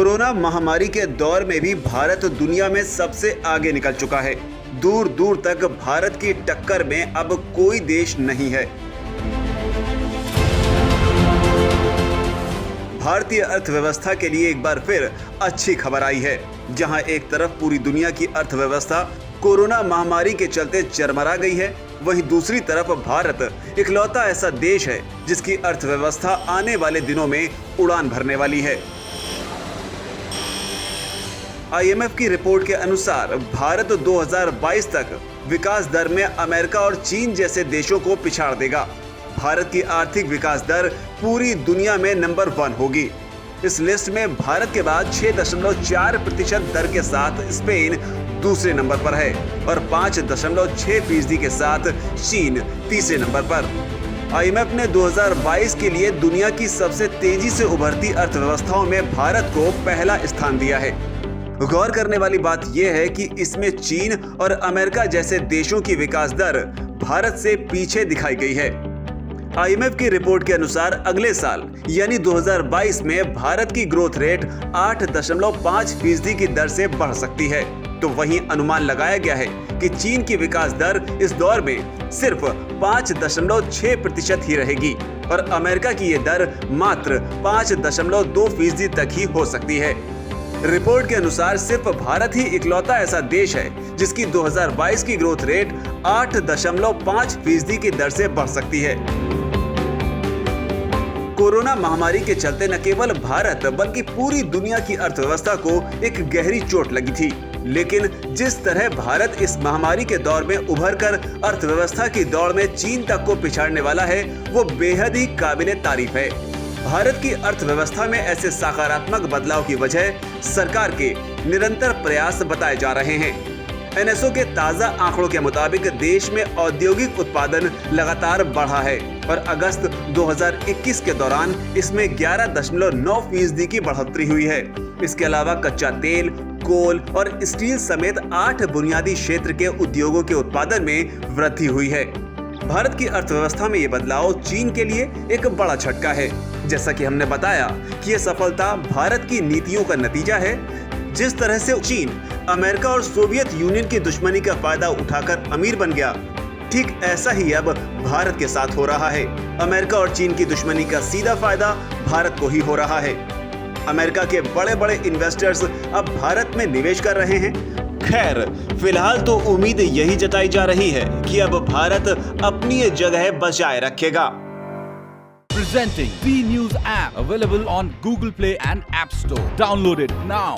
Corona महामारी के दौर में भी भारत दुनिया में सबसे आगे निकल चुका है। दूर दूर तक भारत की टक्कर में अब कोई देश नहीं है। भारतीय अर्थव्यवस्था के लिए एक बार फिर अच्छी खबर आई है। जहां एक तरफ पूरी दुनिया की अर्थव्यवस्था कोरोना महामारी के चलते चरमरा गई है, वहीं दूसरी तरफ भारत इकलौता ऐसा देश है जिसकी अर्थव्यवस्था आने वाले दिनों में उड़ान भरने वाली है। IMF की रिपोर्ट के अनुसार भारत 2022 तक विकास दर में अमेरिका और चीन जैसे देशों को पिछाड़ देगा। भारत की आर्थिक विकास दर पूरी दुनिया में नंबर 1 होगी। इस लिस्ट में भारत के बाद 6.4% दर के साथ स्पेन दूसरे नंबर पर है और 5.6% के साथ चीन तीसरे नंबर पर। IMF ने 2022 के लिए दुनिया की सबसे तेजी से उभरती अर्थव्यवस्थाओं में भारत को पहला स्थान दिया है। गौर करने वाली बात यह है कि इसमें चीन और अमेरिका जैसे देशों की विकास दर भारत से पीछे दिखाई गई है। IMF की रिपोर्ट के अनुसार अगले साल यानी 2022 में भारत की ग्रोथ रेट 8.5% की दर से बढ़ सकती है। तो वहीं अनुमान लगाया गया है कि चीन की विकास दर इस दौर में सिर्फ 5.6% ही रहेगी और अमेरिका की यह दर मात्र 5.2% तक ही हो सकती है। रिपोर्ट के अनुसार सिर्फ भारत ही इकलौता ऐसा देश है जिसकी 2022 की ग्रोथ रेट 8.5% की दर से बढ़ सकती है। कोरोना महामारी के चलते न केवल भारत बल्कि पूरी दुनिया की अर्थव्यवस्था को एक गहरी चोट लगी थी, लेकिन जिस तरह भारत इस महामारी के दौर में उभरकर अर्थव्यवस्था की दौड़ में चीन तक को पिछाड़ने वाला है, वो बेहद ही काबिले तारीफ है। भारत की अर्थव्यवस्था में ऐसे सकारात्मक बदलाव की वजह सरकार के निरंतर प्रयास बताए जा रहे हैं। NSO के ताजा आंकड़ों के मुताबिक देश में औद्योगिक उत्पादन लगातार बढ़ा है और अगस्त 2021 के दौरान इसमें 11.9% की बढ़ोतरी हुई है। इसके अलावा कच्चा तेल, कोल और स्टील समेत 8 बुनियादी क्षेत्र के उद्योगों के उत्पादन में वृद्धि हुई है। भारत की अर्थव्यवस्था में ये बदलाव चीन के लिए एक बड़ा झटका है। जैसा कि हमने बताया कि यह सफलता भारत की नीतियों का नतीजा है। जिस तरह से चीन अमेरिका और सोवियत यूनियन की दुश्मनी का फायदा उठाकर अमीर बन गया, ठीक ऐसा ही अब भारत के साथ हो रहा है। अमेरिका और चीन की दुश्मनी का सीधा फायदा भारत को ही हो रहा है। अमेरिका के बड़े बड़े इन्वेस्टर्स अब भारत में निवेश कर रहे हैं। खैर, फिलहाल तो उम्मीद यही जताई जा रही है कि अब भारत अपनी जगह बचाए रखेगा। Presenting B News app available on Google Play and App Store. Download it now.